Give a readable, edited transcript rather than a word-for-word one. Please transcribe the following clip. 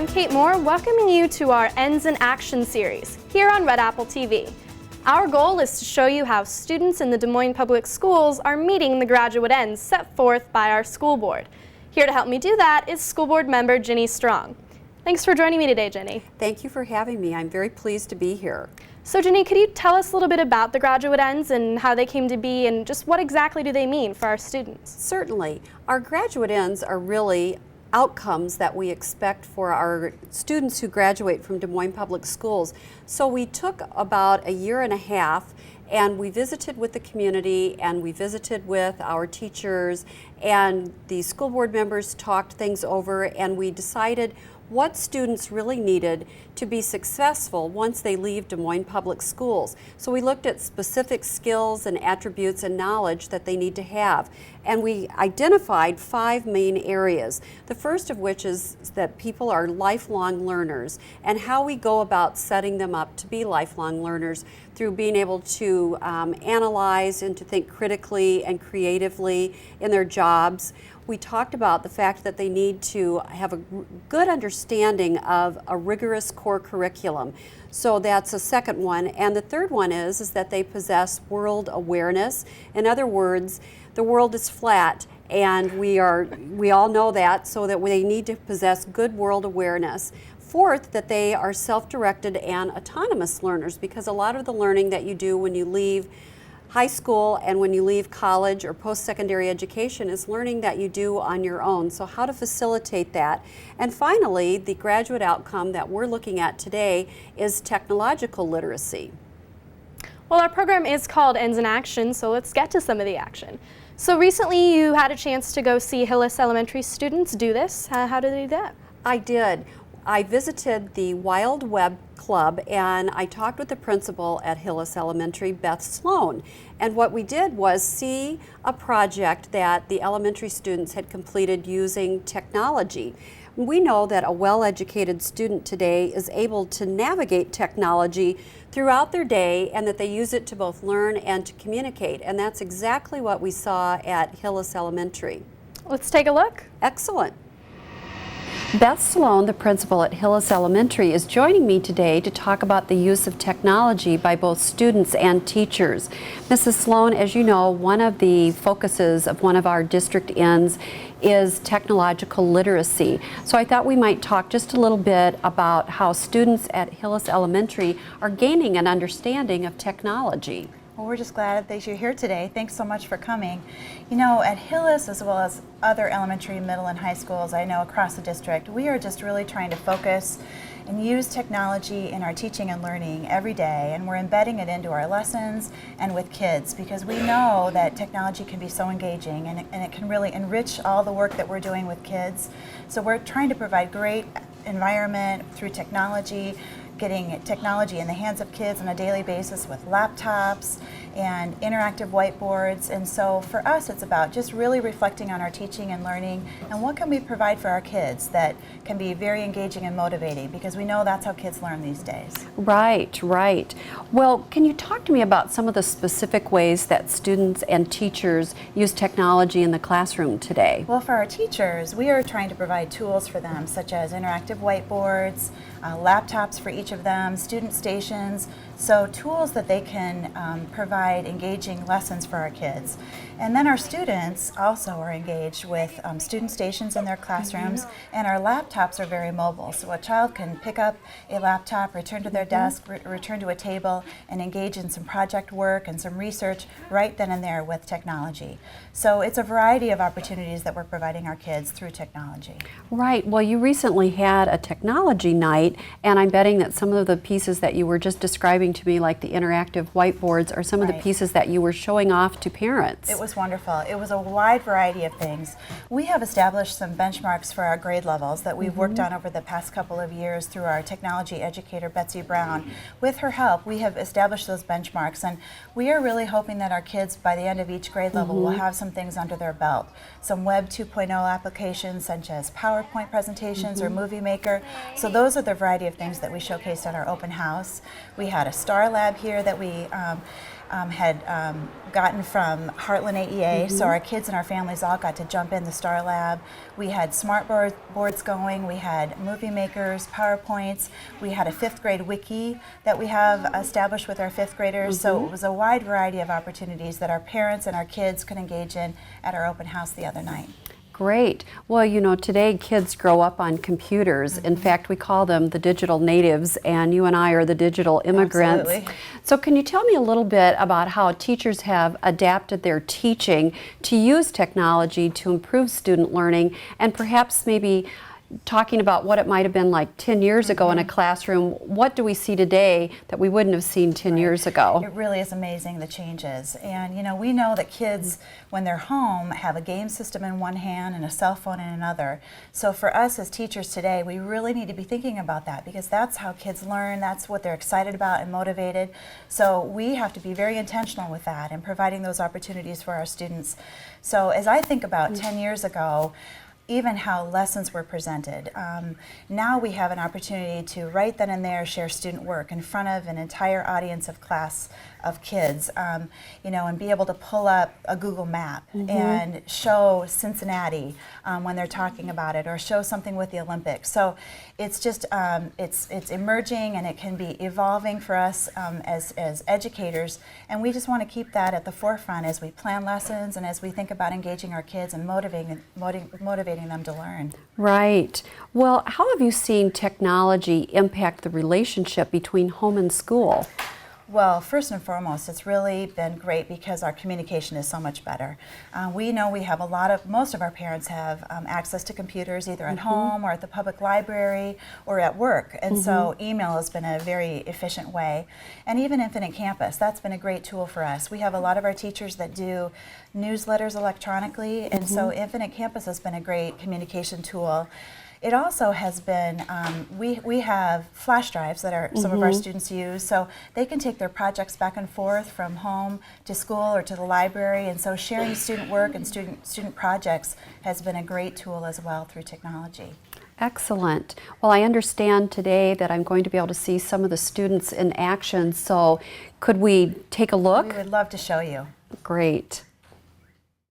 I'm Kate Moore, welcoming you to our Ends in Action series here on Red Apple TV. Our goal is to show you how students in the Des Moines Public Schools are meeting the graduate ends set forth by our school board. Here to help me do that is school board member Ginny Strong. Thanks for joining me today, Ginny. Thank you for having me. I'm very pleased to be here. So Ginny, could you tell us a little bit about the graduate ends and how they came to be and just what exactly do they mean for our students? Certainly. Our graduate ends are really outcomes that we expect for our students who graduate from Des Moines Public Schools. So we took about a year and a half and we visited with the community and we visited with our teachers, and the school board members talked things over, and we decided what students really needed to be successful once they leave Des Moines Public Schools. So we looked at specific skills and attributes and knowledge that they need to have. And we identified 5 main areas. The first of which is that people are lifelong learners, and how we go about setting them up to be lifelong learners through being able to analyze and to think critically and creatively in their jobs. We talked about the fact that they need to have a good understanding of a rigorous core curriculum. So that's a second one. And the third one is that they possess world awareness. In other words, the world is flat, and we all know that, so that they need to possess good world awareness. Fourth, that they are self-directed and autonomous learners, because a lot of the learning that you do when you leave high school and when you leave college or post-secondary education is learning that you do on your own. So how to facilitate that. And finally, the graduate outcome that we're looking at today is technological literacy. Well, our program is called Ends in Action, so let's get to some of the action. So recently you had a chance to go see Hillis Elementary students do this. How did they do that? I did. I visited the Wild Web Club and I talked with the principal at Hillis Elementary, Beth Sloan. And what we did was see a project that the elementary students had completed using technology. We know that a well-educated student today is able to navigate technology throughout their day, and that they use it to both learn and to communicate. And that's exactly what we saw at Hillis Elementary. Let's take a look. Excellent. Beth Sloan, the principal at Hillis Elementary, is joining me today to talk about the use of technology by both students and teachers. Mrs. Sloan, as you know, one of the focuses of one of our district ends is technological literacy. So I thought we might talk just a little bit about how students at Hillis Elementary are gaining an understanding of technology. Well, we're just glad that you're here today. Thanks so much for coming. You know, at Hillis, as well as other elementary, middle, and high schools I know across the district, we are just really trying to focus and use technology in our teaching and learning every day, and we're embedding it into our lessons and with kids, because we know that technology can be so engaging, and it can really enrich all the work that we're doing with kids. So we're trying to provide great environment through technology, getting technology in the hands of kids on a daily basis with laptops and interactive whiteboards. And so for us, it's about just really reflecting on our teaching and learning and what can we provide for our kids that can be very engaging and motivating, because we know that's how kids learn these days. Right, right. Well, can you talk to me about some of the specific ways that students and teachers use technology in the classroom today? Well, for our teachers, we are trying to provide tools for them, such as interactive whiteboards, laptops for each of them, student stations, so tools that they can provide engaging lessons for our kids. And then our students also are engaged with student stations in their classrooms, and our laptops are very mobile. So a child can pick up a laptop, return to their desk, return to a table, and engage in some project work and some research right then and there with technology. So it's a variety of opportunities that we're providing our kids through technology. Right. Well, you recently had a technology night, and I'm betting that some of the pieces that you were just describing to me, like the interactive whiteboards, are some of the pieces that you were showing off to parents. It was wonderful. It was a wide variety of things. We have established some benchmarks for our grade levels that we've worked on over the past couple of years through our technology educator, Betsy Brown. With her help, we have established those benchmarks, and we are really hoping that our kids, by the end of each grade level, will have some things under their belt. Some Web 2.0 applications, such as PowerPoint presentations or Movie Maker. So those are the variety of things that we showcased at our open house. We had a STAR lab here that we had gotten from Heartland AEA, so our kids and our families all got to jump in the Star Lab. We had smart boards going, we had movie makers, PowerPoints, we had a 5th grade wiki that we have established with our 5th graders, so it was a wide variety of opportunities that our parents and our kids could engage in at our open house the other night. Great. Well, you know, today kids grow up on computers. In fact, we call them the digital natives, and you and I are the digital immigrants. Absolutely. So can you tell me a little bit about how teachers have adapted their teaching to use technology to improve student learning, and perhaps maybe talking about what it might have been like 10 years ago in a classroom? What do we see today that we wouldn't have seen 10 years ago? It really is amazing, the changes. And you know, we know that kids, when they're home, have a game system in one hand and a cell phone in another. So for us as teachers today, we really need to be thinking about that, because that's how kids learn, that's what they're excited about and motivated. So we have to be very intentional with that and providing those opportunities for our students. So as I think about 10 years ago, even how lessons were presented. Now we have an opportunity to right then and there share student work in front of an entire audience of class of kids, you know, and be able to pull up a Google map and show Cincinnati when they're talking about it, or show something with the Olympics. So it's just, it's emerging, and it can be evolving for us as educators, and we just want to keep that at the forefront as we plan lessons and as we think about engaging our kids and motivating them to learn. Right. Well, how have you seen technology impact the relationship between home and school? Well, first and foremost, it's really been great because our communication is so much better. We know we have most of our parents have access to computers either at home or at the public library or at work, and so email has been a very efficient way. And even Infinite Campus, that's been a great tool for us. We have a lot of our teachers that do newsletters electronically, and so Infinite Campus has been a great communication tool. It also has been, we have flash drives that some of our students use, so they can take their projects back and forth from home to school or to the library, and so sharing student work and student projects has been a great tool as well through technology. Excellent. Well, I understand today that I'm going to be able to see some of the students in action, so could we take a look? We would love to show you. Great.